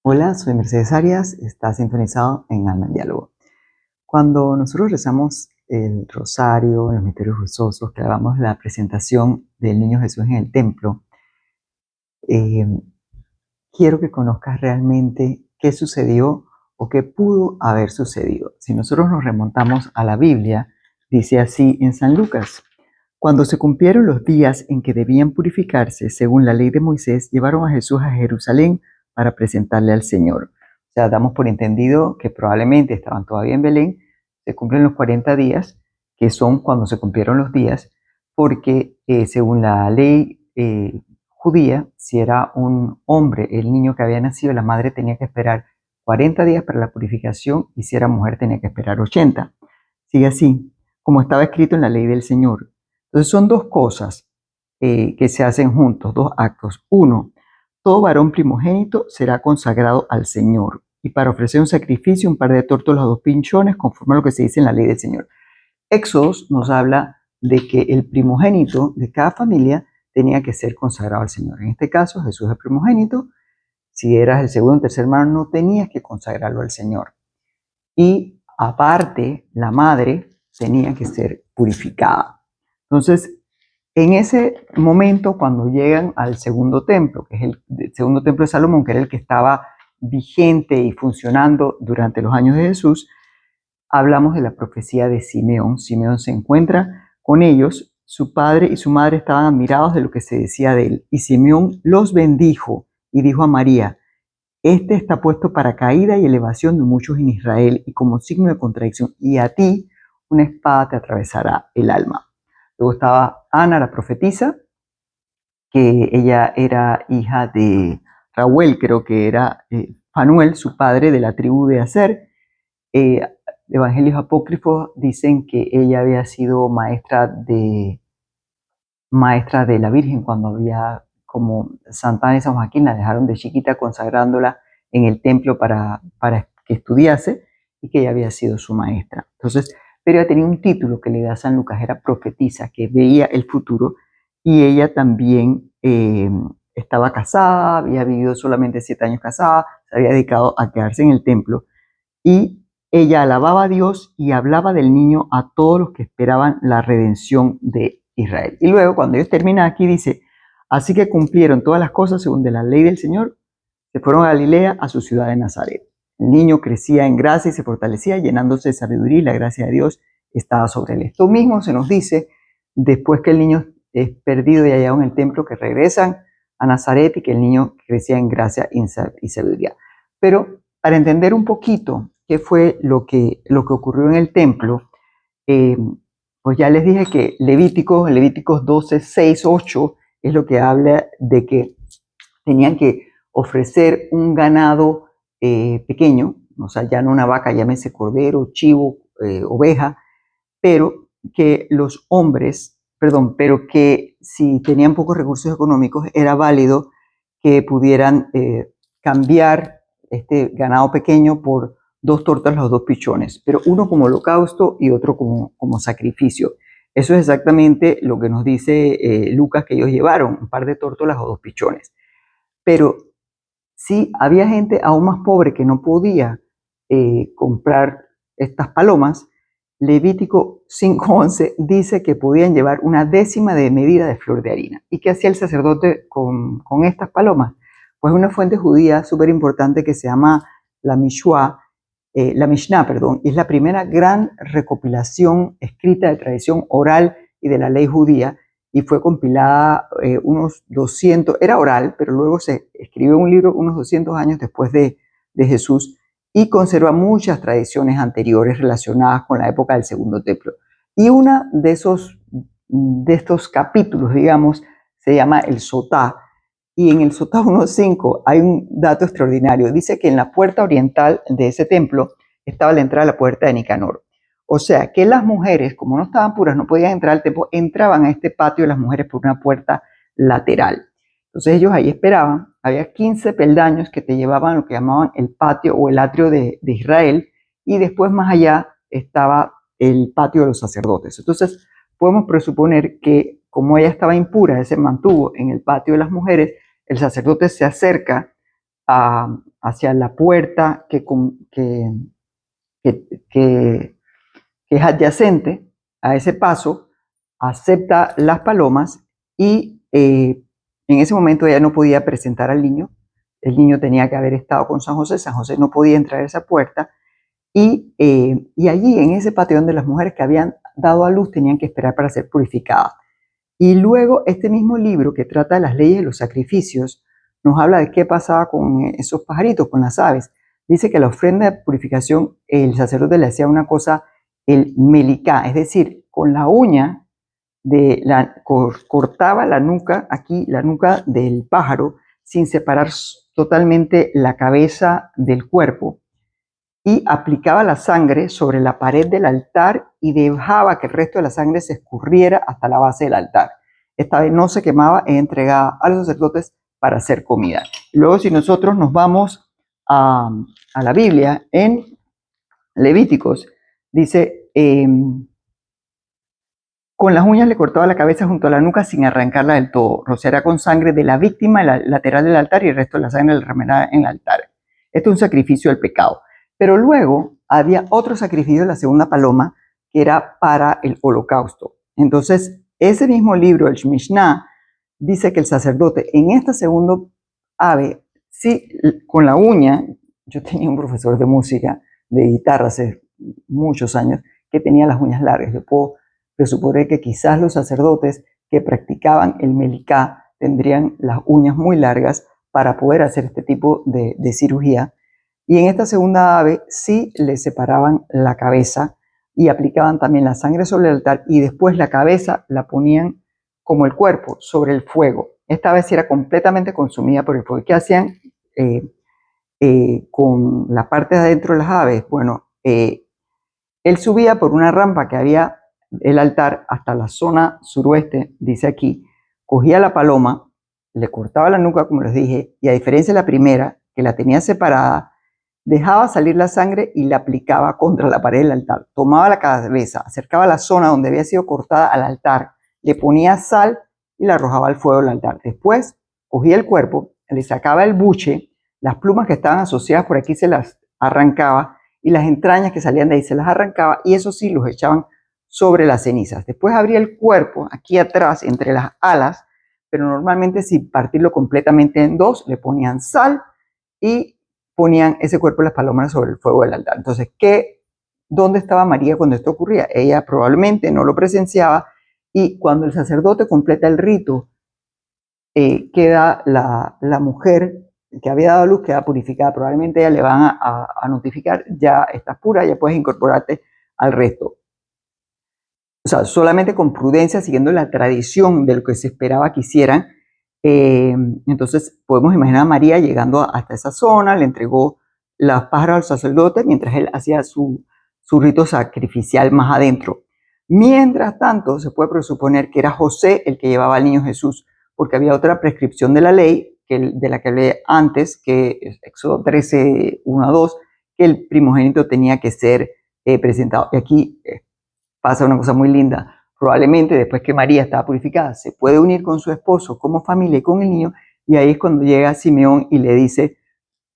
Hola, soy Mercedes Arias, está sintonizado en Alma en Diálogo. Cuando nosotros rezamos el rosario, los misterios gozosos, que hagamos la presentación del Niño Jesús en el templo, eh, quiero que conozcas realmente qué sucedió o qué pudo haber sucedido. Si nosotros nos remontamos a la Biblia, dice así en San Lucas: cuando se cumplieron los días en que debían purificarse, según la ley de Moisés, llevaron a Jesús a Jerusalén para presentarle al Señor. O sea, damos por entendido que probablemente estaban todavía en Belén, se cumplen los 40 días, que son cuando se cumplieron los días, porque según la ley judía, si era un hombre el niño que había nacido, la madre tenía que esperar 40 días para la purificación, y si era mujer tenía que esperar 80. Sigue así, como estaba escrito en la ley del Señor. Entonces son dos cosas que se hacen juntos, dos actos. Uno, todo varón primogénito será consagrado al Señor, y para ofrecer un sacrificio, un par de tórtolas o dos pinchones, conforme a lo que se dice en la ley del Señor. Éxodos nos habla de que el primogénito de cada familia tenía que ser consagrado al Señor. En este caso, Jesús es el primogénito. Si eras el segundo o tercer hermano, no tenías que consagrarlo al Señor. Y aparte, la madre tenía que ser purificada. Entonces, en ese momento, cuando llegan al segundo templo, que es el segundo templo de Salomón, que era el que estaba vigente y funcionando durante los años de Jesús, hablamos de la profecía de Simeón. Simeón se encuentra con ellos, su padre y su madre estaban admirados de lo que se decía de él, y Simeón los bendijo y dijo a María: este está puesto para caída y elevación de muchos en Israel, y como signo de contradicción, y a ti una espada te atravesará el alma. Luego estaba Ana, la profetisa, que ella era hija de Raúl, creo que era Fanuel, su padre, de la tribu de Aser. Evangelios apócrifos dicen que ella había sido maestra de la Virgen cuando había, como Santa Ana y San Joaquín, la dejaron de chiquita consagrándola en el templo para que estudiase, y que ella había sido su maestra. Entonces, pero ella tenía un título que le da San Lucas, era profetisa, que veía el futuro, y ella también estaba casada, había vivido solamente 7 años casada, se había dedicado a quedarse en el templo, y ella alababa a Dios y hablaba del niño a todos los que esperaban la redención de Israel. Y luego, cuando ellos terminan aquí, dice: así que cumplieron todas las cosas según de la ley del Señor, se fueron a Galilea, a su ciudad de Nazaret. El niño crecía en gracia y se fortalecía, llenándose de sabiduría, y la gracia de Dios estaba sobre él. Esto mismo se nos dice después que el niño es perdido y hallado en el templo, que regresan a Nazaret y que el niño crecía en gracia y sabiduría. Pero para entender un poquito qué fue lo que ocurrió en el templo, eh, pues ya les dije que Levíticos 12, 6, 8 es lo que habla de que tenían que ofrecer un ganado pequeño, o sea, ya no una vaca, llámese cordero, chivo, oveja, pero que los hombres, perdón, pero que si tenían pocos recursos económicos, era válido que pudieran cambiar este ganado pequeño por 2 tortas, los 2 pichones, pero uno como holocausto y otro como sacrificio. Eso es exactamente lo que nos dice Lucas, que ellos llevaron, un par de tórtolas o 2 pichones. Pero si había gente aún más pobre que no podía comprar estas palomas, Levítico 5:11 dice que podían llevar una décima de medida de flor de harina. ¿Y qué hacía el sacerdote con estas palomas? Pues una fuente judía súper importante que se llama la Mishnah, perdón, y es la primera gran recopilación escrita de tradición oral y de la ley judía, y fue compilada unos 200, era oral, pero luego se escribió un libro unos 200 años después de Jesús, y conserva muchas tradiciones anteriores relacionadas con la época del Segundo Templo. Y uno de estos capítulos, digamos, se llama el Sotá, y en el Sotá 1.5 hay un dato extraordinario. Dice que en la puerta oriental de ese templo estaba la entrada a la puerta de Nicanor. O sea, que las mujeres, como no estaban puras, no podían entrar al templo, entraban a este patio de las mujeres por una puerta lateral. Entonces ellos ahí esperaban, había 15 peldaños que te llevaban a lo que llamaban el patio o el atrio de Israel, y después más allá estaba el patio de los sacerdotes. Entonces podemos presuponer que como ella estaba impura, ella se mantuvo en el patio de las mujeres, el sacerdote se acerca a hacia la puerta que es adyacente a ese paso, acepta las palomas y en ese momento ella no podía presentar al niño. El niño tenía que haber estado con San José no podía entrar a esa puerta y allí en ese patio donde las mujeres que habían dado a luz tenían que esperar para ser purificadas. Y luego este mismo libro que trata de las leyes de los sacrificios nos habla de qué pasaba con esos pajaritos, con las aves. Dice que la ofrenda de purificación el sacerdote le hacía una cosa, el melicá, es decir, con la uña cortaba la nuca, aquí la nuca del pájaro, sin separar totalmente la cabeza del cuerpo, y aplicaba la sangre sobre la pared del altar y dejaba que el resto de la sangre se escurriera hasta la base del altar. Esta vez no se quemaba, es entregada a los sacerdotes para hacer comida. Luego, si nosotros nos vamos a la Biblia, en Levíticos, dice, con las uñas le cortaba la cabeza junto a la nuca sin arrancarla del todo. Rociará con sangre de la víctima en la lateral del altar y el resto de la sangre la remerá en el altar. Esto es un sacrificio del pecado. Pero luego había otro sacrificio de la segunda paloma que era para el holocausto. Entonces, ese mismo libro, el Mishnah, dice que el sacerdote en esta segunda ave, sí, con la uña, yo tenía un profesor de música, de guitarra hace muchos años, que tenía las uñas largas. Yo puedo presuponer que quizás los sacerdotes que practicaban el melicá tendrían las uñas muy largas para poder hacer este tipo de cirugía. Y en esta segunda ave sí le separaban la cabeza y aplicaban también la sangre sobre el altar y después la cabeza la ponían como el cuerpo sobre el fuego. Esta vez era completamente consumida por el fuego. ¿Qué hacían con la parte de adentro de las aves? Bueno, él subía por una rampa que había el altar hasta la zona suroeste, dice aquí, cogía la paloma, le cortaba la nuca, como les dije, y a diferencia de la primera, que la tenía separada, dejaba salir la sangre y la aplicaba contra la pared del altar. Tomaba la cabeza, acercaba la zona donde había sido cortada al altar, le ponía sal y la arrojaba al fuego del altar. Después cogía el cuerpo, le sacaba el buche, las plumas que estaban asociadas por aquí se las arrancaba y las entrañas que salían de ahí se las arrancaba y eso sí los echaban sobre las cenizas. Después abría el cuerpo aquí atrás entre las alas, pero normalmente sin partirlo completamente en dos, le ponían sal y ponían ese cuerpo de las palomas sobre el fuego del altar. Entonces, ¿dónde estaba María cuando esto ocurría? Ella probablemente no lo presenciaba y cuando el sacerdote completa el rito, queda la mujer que había dado luz, queda purificada. Probablemente ella le van a notificar, ya estás pura, ya puedes incorporarte al resto. O sea, solamente con prudencia, siguiendo la tradición de lo que se esperaba que hicieran. Entonces podemos imaginar a María llegando hasta esa zona, le entregó las pájaras al sacerdote mientras él hacía su rito sacrificial más adentro. Mientras tanto, se puede presuponer que era José el que llevaba al niño Jesús, porque había otra prescripción de la ley, de la que hablé antes, que es Éxodo 13, 1 a 2, que el primogénito tenía que ser presentado. Y aquí pasa una cosa muy linda. Probablemente después que María estaba purificada, se puede unir con su esposo como familia y con el niño, y ahí es cuando llega Simeón y le dice,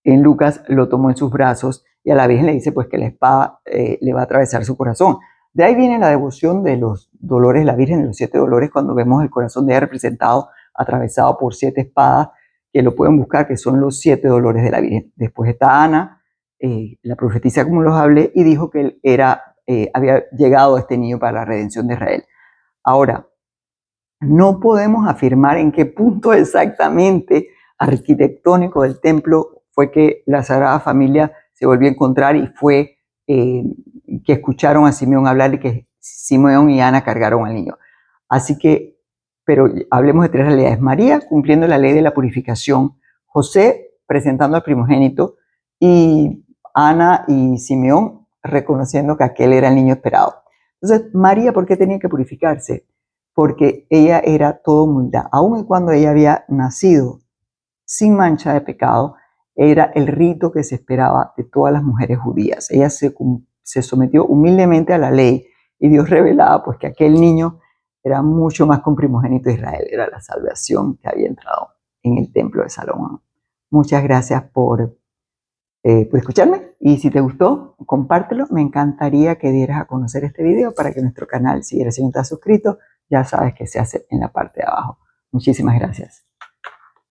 en Lucas lo tomó en sus brazos, y a la Virgen le dice pues que la espada le va a atravesar su corazón. De ahí viene la devoción de los dolores, la Virgen de los 7 dolores, cuando vemos el corazón de ella representado, atravesado por 7 espadas, que lo pueden buscar, que son los 7 dolores de la Virgen. Después está Ana, la profetisa como los hablé, y dijo que él había llegado este niño para la redención de Israel. Ahora, no podemos afirmar en qué punto exactamente arquitectónico del templo fue que la Sagrada Familia se volvió a encontrar y fue que escucharon a Simeón hablar y que Simeón y Ana cargaron al niño. Así que, pero hablemos de 3 realidades. María cumpliendo la ley de la purificación, José presentando al primogénito y Ana y Simeón reconociendo que aquel era el niño esperado. Entonces, María, ¿por qué tenía que purificarse? Porque ella era toda humildad. Aun y cuando ella había nacido sin mancha de pecado, era el rito que se esperaba de todas las mujeres judías. Ella se sometió humildemente a la ley y Dios revelaba pues que aquel niño era mucho más que un primogénito de Israel, era la salvación que había entrado en el templo de Salomón. Muchas gracias por por escucharme. Y si te gustó, compártelo. Me encantaría que dieras a conocer este video para que nuestro canal, si eres si no estás suscrito, ya sabes que se hace en la parte de abajo. Muchísimas gracias.